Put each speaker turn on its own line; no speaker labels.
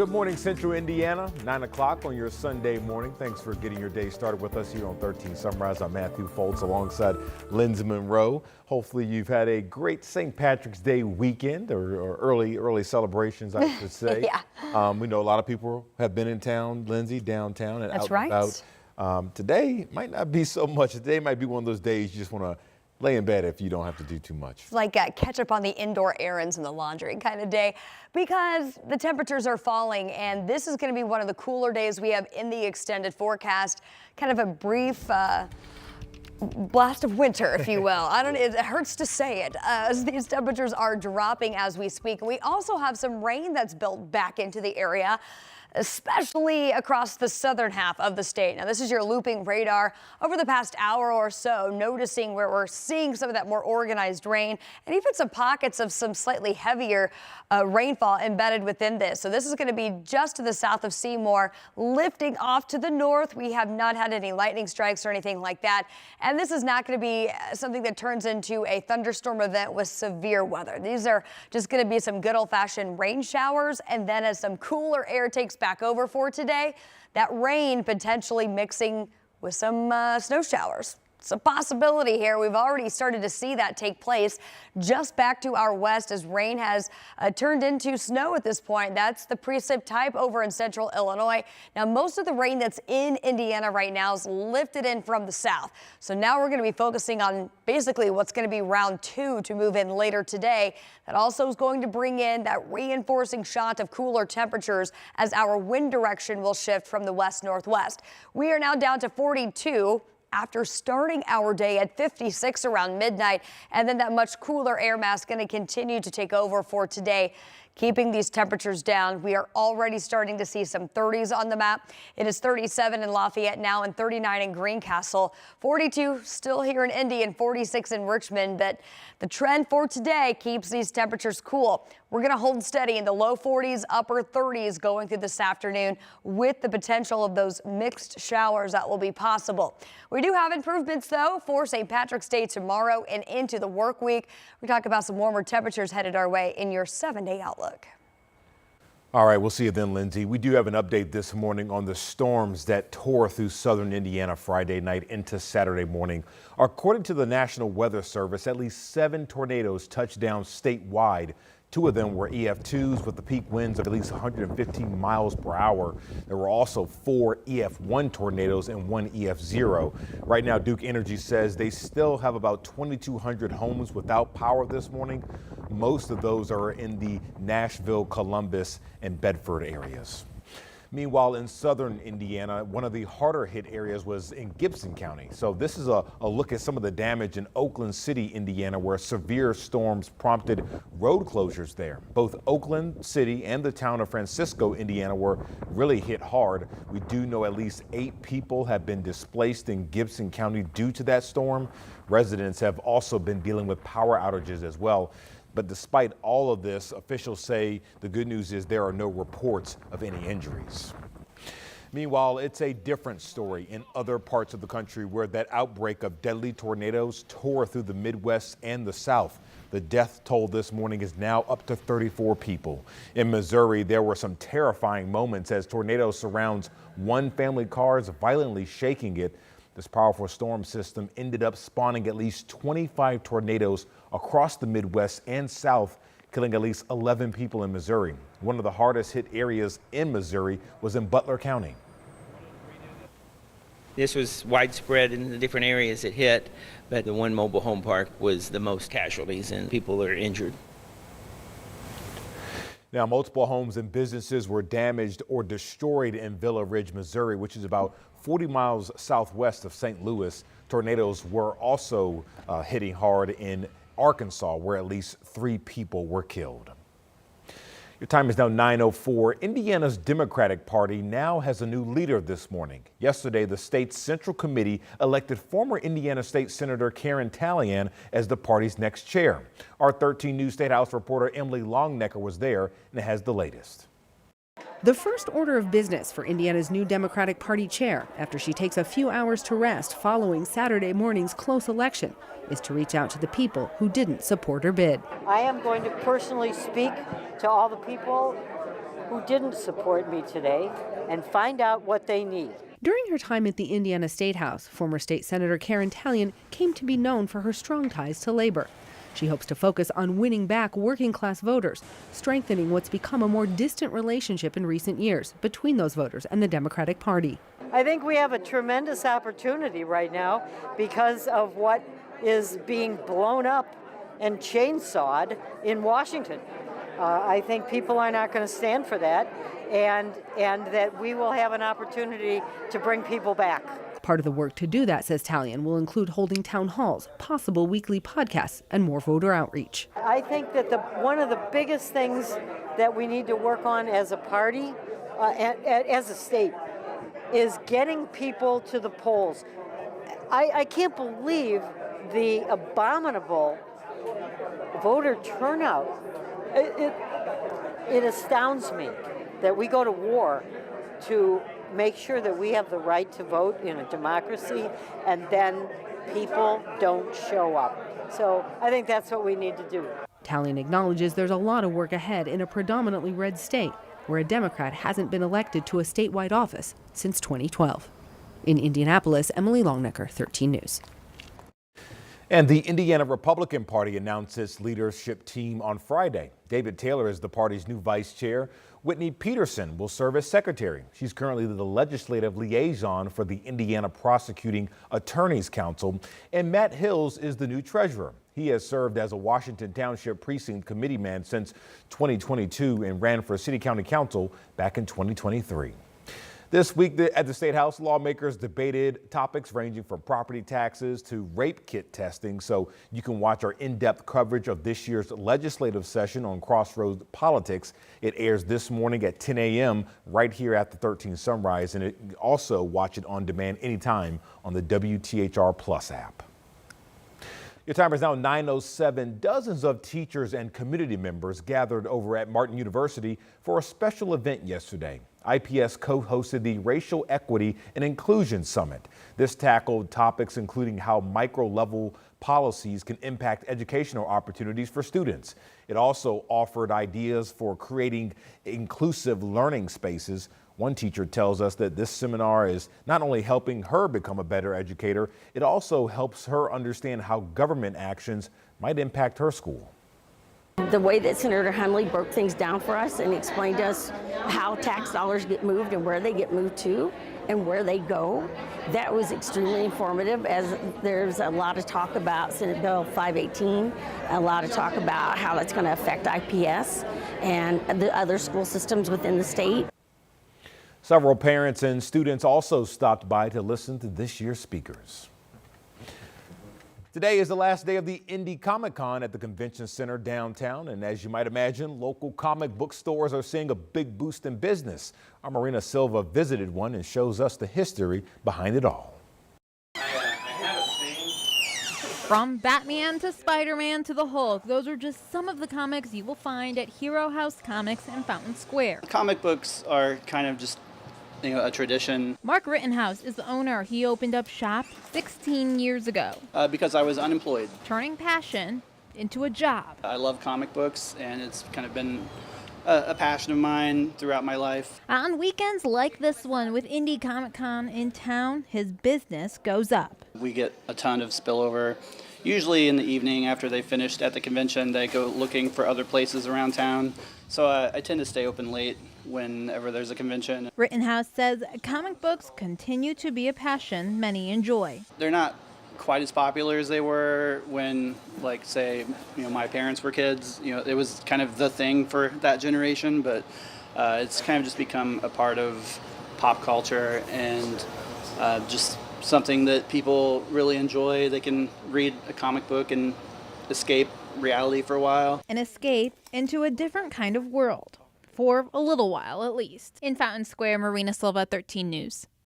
Good morning, Central Indiana, 9 o'clock on your Sunday morning. Thanks for getting your day started with us here on 13 Sunrise. I'm Matthew Foltz alongside Lindsay Monroe. Hopefully you've had a great St. Patrick's Day weekend or early celebrations, I should say.
Yeah.
We know a lot of people have been in town, Lindsay, downtown and
That's
out
right.
and about. Today might not be so much. Today might be one of those days you just want to lay in bed if you don't have to do too much.
It's like catch up on the indoor errands and the laundry kind of day because the temperatures are falling, and this is going to be one of the cooler days we have in the extended forecast. Kind of a brief blast of winter, if you will. It hurts to say it, as these temperatures are dropping as we speak. And we also have some rain that's built back into the area, especially across the southern half of the state. Now, this is your looping radar over the past hour or so, noticing where we're seeing some of that more organized rain and even some pockets of some slightly heavier rainfall embedded within this. So this is going to be just to the south of Seymour, lifting off to the north. We have not had any lightning strikes or anything like that. And this is not going to be something that turns into a thunderstorm event with severe weather. These are just going to be some good old-fashioned rain showers. And then as some cooler air takes back over for today, that rain potentially mixing with some snow showers. It's a possibility here. We've already started to see that take place just back to our west as rain has turned into snow at this point. That's the precip type over in central Illinois. Now, most of the rain that's in Indiana right now is lifted in from the south. So now we're going to be focusing on basically what's going to be round two to move in later today. That also is going to bring in that reinforcing shot of cooler temperatures as our wind direction will shift from the west-northwest. We are now down to 42. After starting our day at 56 around midnight, and then that much cooler air mass going to continue to take over for today, keeping these temperatures down. We are already starting to see some 30s on the map. It is 37 in Lafayette now and 39 in Greencastle, 42 still here in Indy and 46 in Richmond. But the trend for today keeps these temperatures cool. We're going to hold steady in the low 40s, upper 30s going through this afternoon with the potential of those mixed showers that will be possible. We do have improvements, though, for St. Patrick's Day tomorrow and into the work week. We talk about some warmer temperatures headed our way in your 7-day outlook.
All right, we'll see you then, Lindsay. We do have an update this morning on the storms that tore through southern Indiana Friday night into Saturday morning. According to the National Weather Service, at least 7 tornadoes touched down statewide. 2 of them were EF2s with the peak winds of at least 115 miles per hour. There were also 4 EF1 tornadoes and 1 EF0. Right now, Duke Energy says they still have about 2,200 homes without power this morning. Most of those are in the Nashville, Columbus, and Bedford areas. Meanwhile, in southern Indiana, one of the harder hit areas was in Gibson County. So this is a look at some of the damage in Oakland City, Indiana, where severe storms prompted road closures there. Both Oakland City and the town of Francisco, Indiana, were really hit hard. We do know at least 8 people have been displaced in Gibson County due to that storm. Residents have also been dealing with power outages as well. But despite all of this, officials say the good news is there are no reports of any injuries. Meanwhile, it's a different story in other parts of the country where that outbreak of deadly tornadoes tore through the Midwest and the South. The death toll this morning is now up to 34 people. In Missouri, there were some terrifying moments as tornado surrounds one family car, violently shaking it. This powerful storm system ended up spawning at least 25 tornadoes across the Midwest and South, killing at least 11 people in Missouri. One of the hardest hit areas in Missouri was in Butler County.
This was widespread in the different areas it hit, but the one mobile home park was the most casualties and people are injured.
Now, multiple homes and businesses were damaged or destroyed in Villa Ridge, Missouri, which is about 40 miles southwest of St. Louis. Tornadoes were also hitting hard in Arkansas, where at least 3 people were killed. Your time is now 9:04. Indiana's Democratic Party now has a new leader this morning. Yesterday, the state's Central Committee elected former Indiana State Senator Karen Tallian as the party's next chair. Our 13 News State House reporter Emily Longnecker was there and has the latest.
The first order of business for Indiana's new Democratic Party chair, after she takes a few hours to rest following Saturday morning's close election, is to reach out to the people who didn't support her bid.
I am going to personally speak to all the people who didn't support me today and find out what they need.
During her time at the Indiana State House, former state Senator Karen Talion came to be known for her strong ties to labor. She hopes to focus on winning back working-class voters, strengthening what's become a more distant relationship in recent years between those voters and the Democratic Party.
I think we have a tremendous opportunity right now because of what is being blown up and chainsawed in Washington. I think people are not going to stand for that, and that we will have an opportunity to bring people back.
Part of the work to do that, says Talion, will include holding town halls, possible weekly podcasts, and more voter outreach.
I think that one of the biggest things that we need to work on as a party, as a state, is getting people to the polls. I can't believe the abominable voter turnout. It astounds me that we go to war to make sure that we have the right to vote in a democracy, and then people don't show up. So I think that's what we need to do.
Talion acknowledges there's a lot of work ahead in a predominantly red state where a Democrat hasn't been elected to a statewide office since 2012. In Indianapolis, Emily Longnecker, 13 News.
And the Indiana Republican Party announced its leadership team on Friday. David Taylor is the party's new vice chair. Whitney Peterson will serve as secretary. She's currently the legislative liaison for the Indiana Prosecuting Attorneys Council. And Matt Hills is the new treasurer. He has served as a Washington Township Precinct Committeeman since 2022 and ran for City County Council back in 2023. This week at the State House, lawmakers debated topics ranging from property taxes to rape kit testing. So you can watch our in-depth coverage of this year's legislative session on Crossroads Politics. It airs this morning at 10 a.m. right here at the 13 Sunrise, and you can also watch it on demand anytime on the WTHR Plus app. Your time is now 9:07. Dozens of teachers and community members gathered over at Martin University for a special event yesterday. IPS co-hosted the Racial Equity and Inclusion Summit. This tackled topics including how micro-level policies can impact educational opportunities for students. It also offered ideas for creating inclusive learning spaces. One teacher tells us that this seminar is not only helping her become a better educator, it also helps her understand how government actions might impact her school.
The way that Senator Humley broke things down for us and explained to us how tax dollars get moved and where they get moved to and where they go, that was extremely informative, as there's a lot of talk about Senate Bill 518, a lot of talk about how that's going to affect IPS and the other school systems within the state.
Several parents and students also stopped by to listen to this year's speakers. Today is the last day of the Indy ComicCon at the Convention Center downtown, and as you might imagine, local comic book stores are seeing a big boost in business. Our Marina Silva visited one and shows us the history behind it all.
From Batman to Spider-Man to the Hulk, those are just some of the comics you will find at Hero House Comics in Fountain Square.
Comic books are kind of just a tradition.
Mark Rittenhouse is the owner. He opened up shop 16 years ago.
Because I was unemployed.
Turning passion into a job.
I love comic books, and it's kind of been a passion of mine throughout my life.
On weekends like this one with Indy Comic Con in town, his business goes up.
We get a ton of spillover. Usually in the evening after they finished at the convention, they go looking for other places around town. So I tend to stay open late whenever there's a convention.
Rittenhouse says comic books continue to be a passion many enjoy.
They're not quite as popular as they were when, like, say, my parents were kids. It was kind of the thing for that generation, but it's kind of just become a part of pop culture and just something that people really enjoy. They can read a comic book and escape reality for a while.
An escape into a different kind of world. For a little while, at least. In Fountain Square, Marina Silva, 13 News.